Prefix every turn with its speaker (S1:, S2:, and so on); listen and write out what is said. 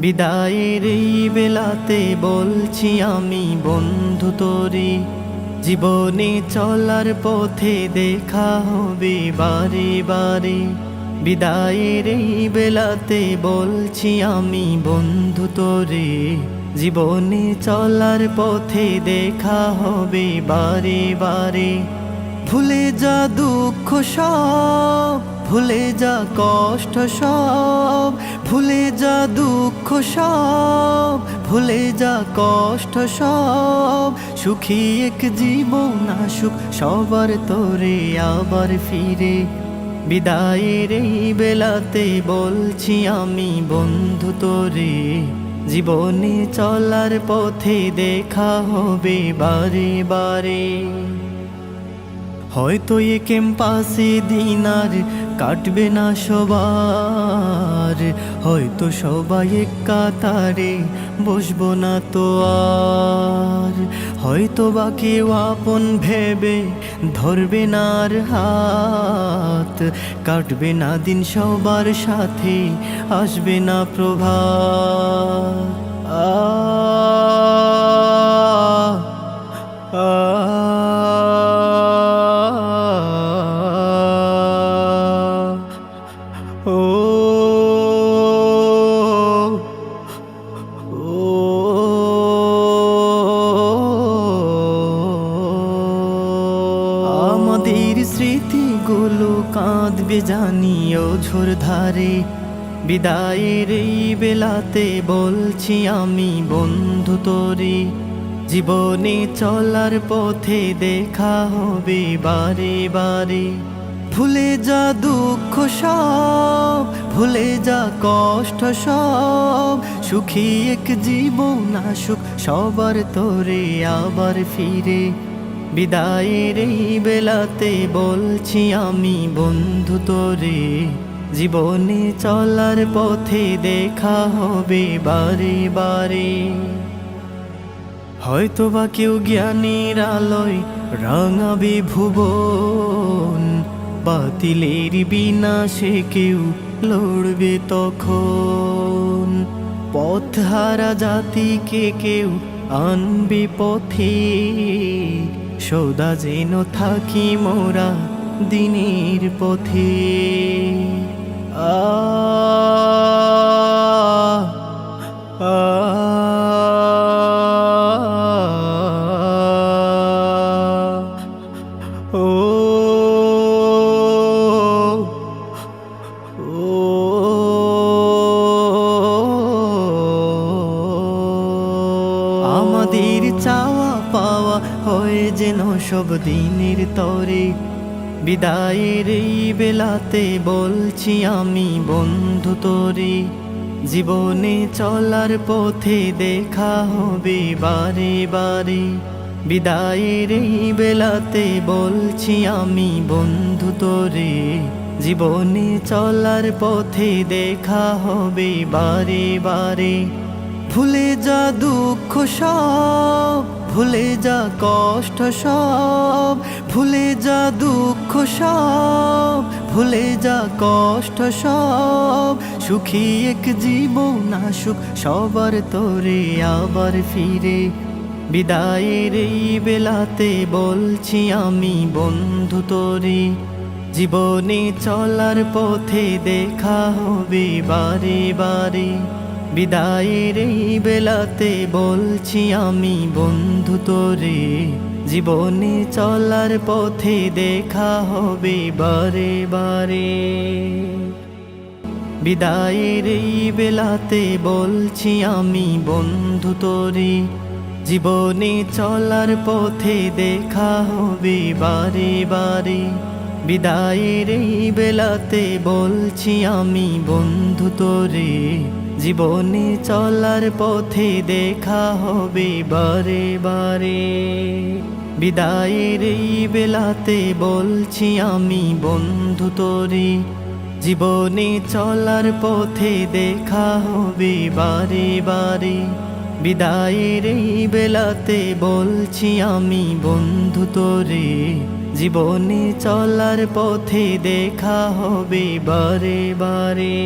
S1: বিদায়ের এই বেলাতে বলছি আমি বন্ধু তোরে, জীবনে চলার পথে দেখা হবে বারে বারে। বিদায়ের এই বেলাতে বলছি আমি বন্ধু তোরে, জীবনে চলার পথে দেখা হবে বারে বারে। ভুলে যা দুঃখ সব, ভুলে যা কষ্ট সব, ভুলে যা দুঃখ সব, ভুলে যা কষ্ট সব। সুখী এক জীবন আসুক সবার তোরে আবার ফিরে। বিদায়ের এই বেলাতে বলছি আমি বন্ধু তোরে, জীবনে চলার পথে দেখা হবে বারে বারে। হয়তো এ ক্যাম্পাসে দিন আর কাটবে না সবার, হয়তো সবাই এক কাতারে বসবো না তো আর। হয়তো বা কেউ আপন ভেবে ধরবে না আর হাত, কাটবে না দিন সবার সাথে, আসবে না প্রভাত। আমাদের স্মৃতিগুলো কাঁদবে জানিও ঝোর ধারে। বিদায়ের এই বেলাতে বলছি আমি বন্ধু তোরে, জীবনে চলার পথে দেখা হবে বারে বারে। ভুলে যা দুঃখ সব, ভুলে যা কষ্ট সব। সুখী এক জীবন আসুক সবার তোরে আবার ফিরে। বিদায়ের এই বেলাতে বলছি আমি বন্ধু তোরে, জীবনে চলার পথে দেখা হবে বারে বারে। হয়তো বা কেউ জ্ঞানের আলোয় রাঙাবে ভুবন, বাতিলের বিনাশে কেউ লড়বে তখন। পথহারা জাতিকে কেউ আনবে পথে, সদা যেন থাকি মোরা দিনের পথে। আ আ ও আমাদের চাওয়া পাওয়া হয় যেন সব দিনের তরে। বিদায়ের এই বেলাতে বলছি আমি বন্ধু তোরে, জীবনে চলার পথে দেখা হবে বারে বারে। বিদায়ের এই বেলাতে বলছি আমি বন্ধু তোরে, জীবনে চলার পথে দেখা হবে বারে বারে। ভুলে যা দুঃখ সব, ভুলে যা কষ্ট সব, ভুলে যা দুঃখ সব, ভুলে যা কষ্ট সব। সুখী এক জীবন আসুক সবার তোরে আবার ফিরে। বিদায়ের এই বেলাতে বলছি আমি বন্ধু তোরে, জীবনে চলার পথে দেখা হবে বারে বারে। বিদায়ের এই বেলাতে বলছি আমি বন্ধু তোরে, জীবনে চলার পথে দেখা হবে বারে বারে। বিদায়ের এই বেলাতে বলছি আমি বন্ধু তোরে, জীবনে চলার পথে দেখা হবে বারে বারে। বিদায়ের এই বেলাতে বলছি আমি বন্ধু তোরে, জীবনে চলার পথে দেখা হবে বারে বারে। বিদায়ের এই বেলাতে বলছি আমি বন্ধু তোরে, জীবনে চলার পথে দেখা হবে বারে বারে। বিদায়ের এই বেলাতে বলছি আমি বন্ধু তোরে, জীবনে চলার পথে দেখা হবে বারে বারে।